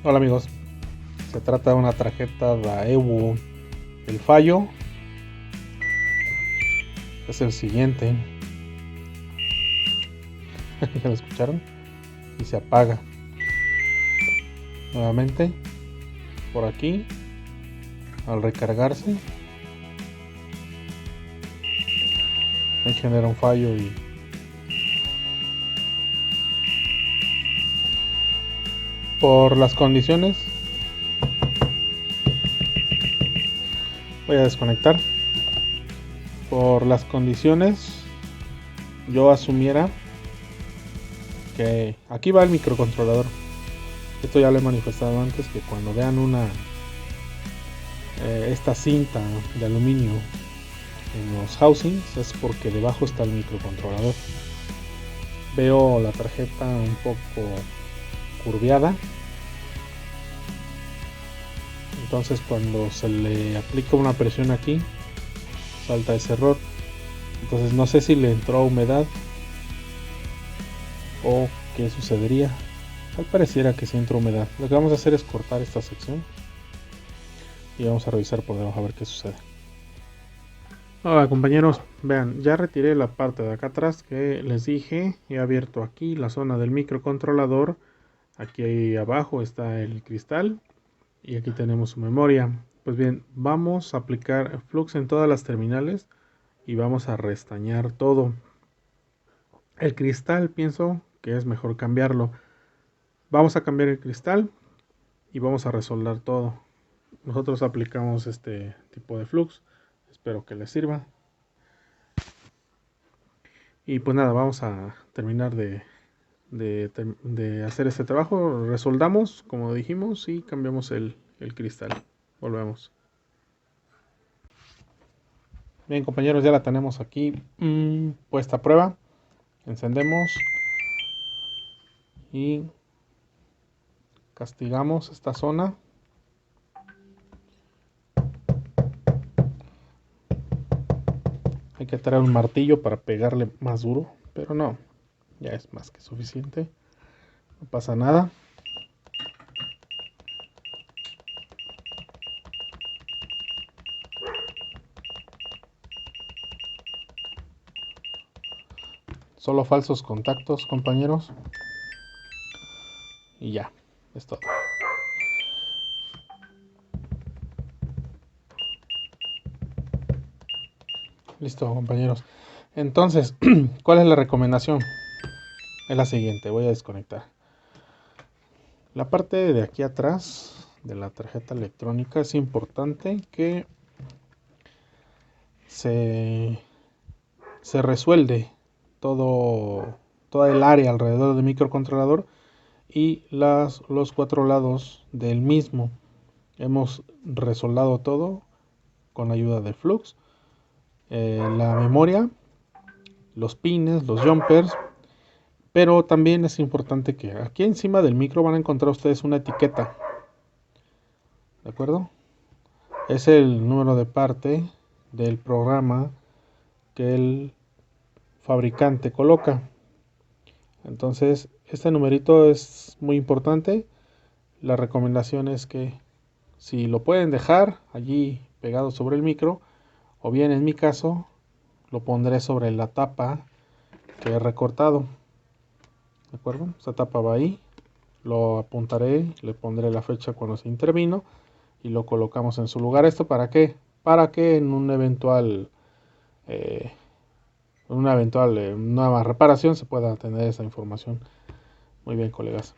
Hola amigos, se trata de una tarjeta Daewoo. El fallo es el siguiente. ¿Ya lo escucharon? Y se apaga nuevamente por aquí. Al recargarse ahí genera un fallo y por las condiciones voy a desconectar. Por las condiciones yo asumiera que aquí va el microcontrolador. Esto ya lo he manifestado antes, que cuando vean esta cinta de aluminio en los housings es porque debajo está el microcontrolador. Veo la tarjeta un poco curveada, entonces cuando se le aplica una presión aquí salta ese error. Entonces no sé si le entró humedad o qué sucedería. Tal pareciera que sí entró humedad. Lo que vamos a hacer es cortar esta sección y vamos a revisar por debajo a ver qué sucede. Hola compañeros, vean, ya retiré la parte de acá atrás que les dije. He abierto aquí la zona del microcontrolador. Aquí abajo está el cristal y aquí tenemos su memoria. Pues bien, vamos a aplicar flux en todas las terminales y vamos a restañar todo. El cristal pienso que es mejor cambiarlo. Vamos a cambiar el cristal y vamos a resoldar todo. Nosotros aplicamos este tipo de flux. Espero que les sirva. Y pues nada, vamos a terminar de hacer este trabajo. Resoldamos, como dijimos, y cambiamos el cristal. Volvemos. Bien compañeros, ya la tenemos aquí puesta a prueba. Encendemos y castigamos esta zona. Hay que traer un martillo para pegarle más duro, pero no, ya es más que suficiente. No pasa nada. Solo falsos contactos, compañeros. Y ya, es todo. Listo, compañeros. Entonces, ¿cuál es la recomendación? Es la siguiente, voy a desconectar. La parte de aquí atrás de la tarjeta electrónica es importante que se resuelve toda el área alrededor del microcontrolador y los cuatro lados del mismo. Hemos resoldado todo con ayuda de flux. La memoria, los pines, los jumpers, pero también es importante que aquí encima del micro van a encontrar ustedes una etiqueta, ¿de acuerdo? Es el número de parte del programa que el fabricante coloca. Entonces este numerito es muy importante. La recomendación es que si lo pueden dejar allí pegado sobre el micro, o bien en mi caso lo pondré sobre la tapa que he recortado, ¿de acuerdo? Esta tapa va ahí, lo apuntaré, le pondré la fecha cuando se intervino y lo colocamos en su lugar. ¿Esto para qué? Para que en una eventual nueva reparación se pueda tener esa información. Muy bien, colegas.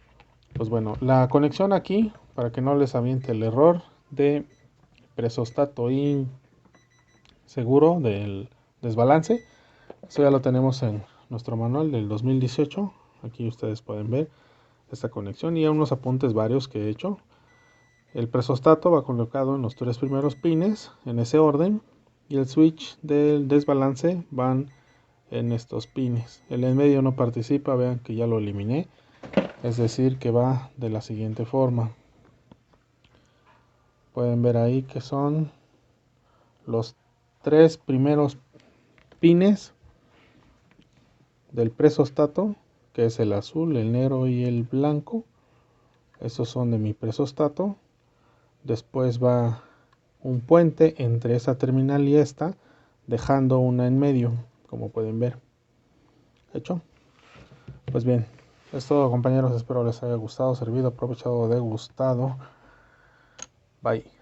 Pues bueno, la conexión aquí, para que no les aviente el error de presostato inseguro del desbalance. Eso ya lo tenemos en nuestro manual del 2018. Aquí ustedes pueden ver esta conexión y unos apuntes varios que he hecho. El presostato va colocado en los tres primeros pines en ese orden y el switch del desbalance van en estos pines. El en medio no participa, vean que ya lo eliminé, es decir que va de la siguiente forma. Pueden ver ahí que son los tres primeros pines del presostato, que es el azul, el negro y el blanco. Estos son de mi presostato. Después va un puente entre esta terminal y esta, dejando una en medio, como pueden ver. ¿Hecho? Pues bien, es todo, compañeros. Espero les haya gustado, servido, aprovechado, degustado. Bye.